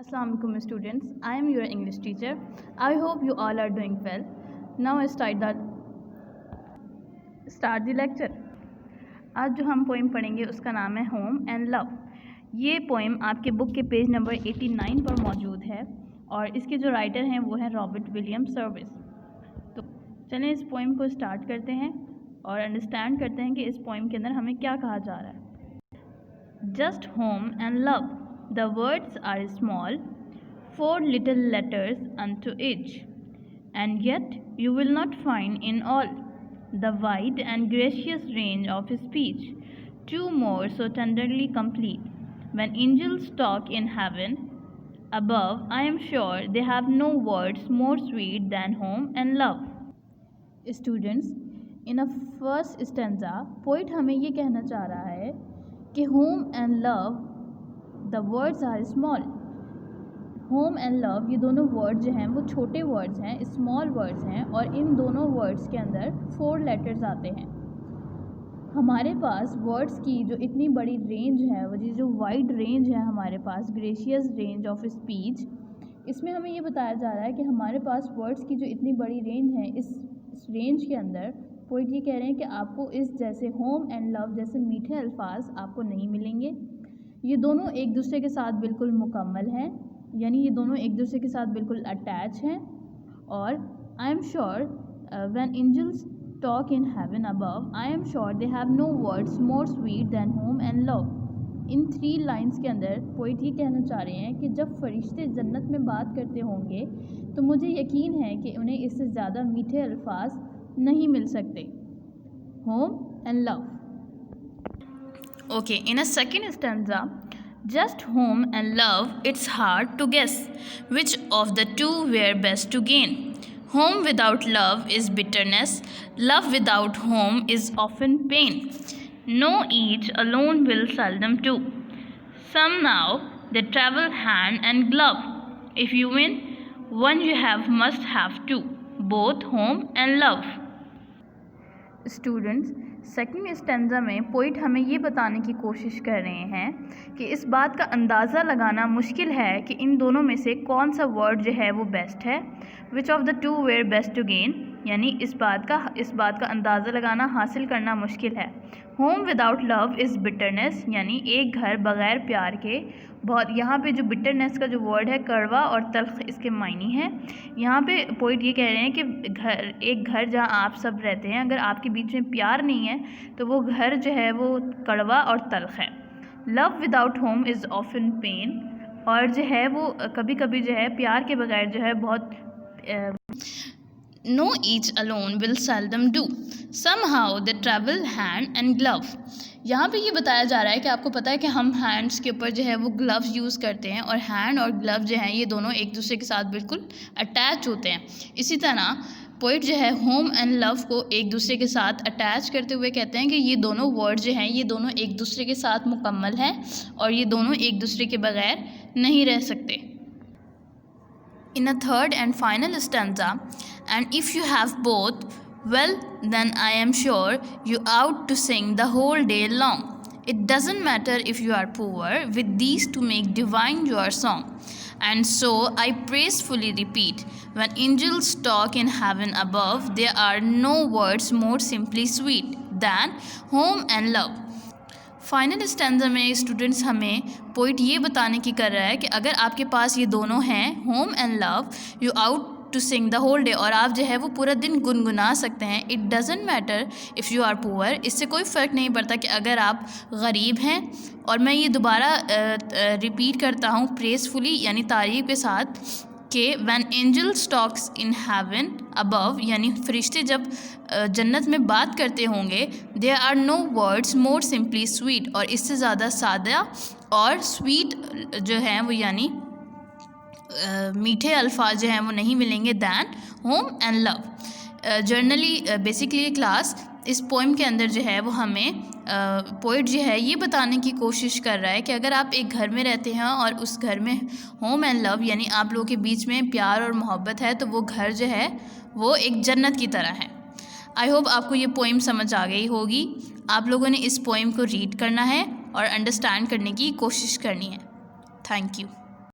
Assalamualaikum students, I am your English teacher. I hope you all are doing well. Now I start the lecture. आज जो हम poem पढ़ेंगे उसका नाम है होम एंड लव। ये पोइम आपके बुक के पेज नंबर 89 पर मौजूद है और इसके जो राइटर हैं वो हैं रॉबर्ट विलियम सर्विस। तो चलें इस पोइम को स्टार्ट करते हैं और अंडरस्टैंड करते हैं कि इस पोइम के अंदर हमें क्या कहा जा रहा है। Just home and love, the words are small, 4 little letters unto each, and yet you will not find in all the wide and gracious range of speech two more so tenderly complete. When angels talk in heaven above, I am sure they have no words more sweet than home and love. Students, in a first stanza, poet हमें ये कहना चाह रहा है कि home and love the words are small. Home and love ये दोनों word जो हैं वो छोटे वर्ड्स हैं, स्मॉल वर्ड्स हैं और इन दोनों वर्ड्स के अंदर 4 लेटर्स आते हैं। हमारे पास वर्ड्स की जो इतनी बड़ी रेंज है, वो जो वाइड रेंज है हमारे पास, ग्रेशियस रेंज ऑफ स्पीच, इसमें हमें ये बताया जा रहा है कि हमारे पास वर्ड्स की जो इतनी बड़ी रेंज है, इस रेंज के अंदर पोइट ये कह रहे हैं कि आपको इस जैसे होम एंड लव जैसे मीठे अल्फाज आपको नहीं मिलेंगे। ये दोनों एक दूसरे के साथ बिल्कुल मुकम्मल हैं, यानी ये दोनों एक दूसरे के साथ बिल्कुल अटैच हैं। और I am sure when angels talk in heaven above, I am sure they have no words more sweet than home and love. In 3 lines के अंदर पोइट ये कहना चाह रहे हैं कि जब फरिश्ते जन्नत में बात करते होंगे तो मुझे यकीन है कि उन्हें इससे ज़्यादा मीठे अल्फाज नहीं मिल सकते। Home and love. Okay, in a second stanza, just home and love, it's hard to guess which of the two were best to gain. Home without love is bitterness, love without home is often pain. No, each alone will seldom do. Somehow they travel hand and glove. If you win one, you must have two, both home and love. Students, second stanza में poet हमें ये बताने की कोशिश कर रहे हैं कि इस बात का अंदाज़ा लगाना मुश्किल है कि इन दोनों में से कौन सा वर्ड जो है वो बेस्ट है। Which of the two were best to gain, यानी इस बात का अंदाज़ा लगाना, हासिल करना मुश्किल है। Home without love is bitterness, यानी एक घर बग़ैर प्यार के बहुत, यहाँ पे जो बिटरनेस का जो वर्ड है कड़वा और तल्ख इसके मायने हैं। यहाँ पे पोइट ये कह रहे हैं कि एक घर जहाँ आप सब रहते हैं, अगर आपके बीच में प्यार नहीं है तो वो घर जो है वो कड़वा और तल्ख है। Love without home is often pain, और जो है वो कभी कभी जो है प्यार के बगैर जो है बहुत No, each alone will seldom do. Somehow they travel hand and glove. यहाँ पे ये बताया जा रहा है कि आपको पता है कि हम हैंड्स के ऊपर जो है वो ग्लव्स यूज़ करते हैं और हैंड और ग्लव जो हैं ये दोनों एक दूसरे के साथ बिल्कुल अटैच होते हैं। इसी तरह पोइट जो है होम एंड लव को एक दूसरे के साथ अटैच करते हुए कहते हैं कि ये दोनों वर्ड जो हैं ये दोनों एक दूसरे के साथ मुकम्मल हैं और ये दोनों एक दूसरे के बगैर नहीं रह सकते। In a third and final stanza, and if you have both, well, then I am sure you out to sing the whole day long. It doesn't matter if you are poor, with these to make divine your song. And so I praisefully repeat, when angels talk in heaven above, there are no words more simply sweet than home and love. Final stanza में students हमें poet ये बताने की कर रहा है कि अगर आपके पास ये दोनों हैं, home and love, you ought to sing the whole day, और आप जो है वो पूरा दिन गुनगुना सकते हैं। It doesn't matter if you are poor, इससे कोई फ़र्क नहीं पड़ता कि अगर आप गरीब हैं। और मैं ये दोबारा रिपीट करता हूँ प्रेसफुली, यानी तारीफ़ के साथ, कि when angels talks in heaven above, यानी फरिश्ते जब जन्नत में बात करते होंगे, there are no words more simply sweet, और इससे ज़्यादा सादा और स्वीट जो हैं वो यानी मीठे अल्फाज जो हैं वो नहीं मिलेंगे than home and love. Generally basically class इस पोइम के अंदर जो है वो हमें पोइट जो है ये बताने की कोशिश कर रहा है कि अगर आप एक घर में रहते हैं और उस घर में होम एंड लव यानी आप लोगों के बीच में प्यार और मोहब्बत है, तो वो घर जो है वो एक जन्नत की तरह है। आई होप आपको ये पोइम समझ आ गई होगी। आप लोगों ने इस पोइम को रीड करना है और अंडरस्टैंड करने की कोशिश करनी है। Thank you.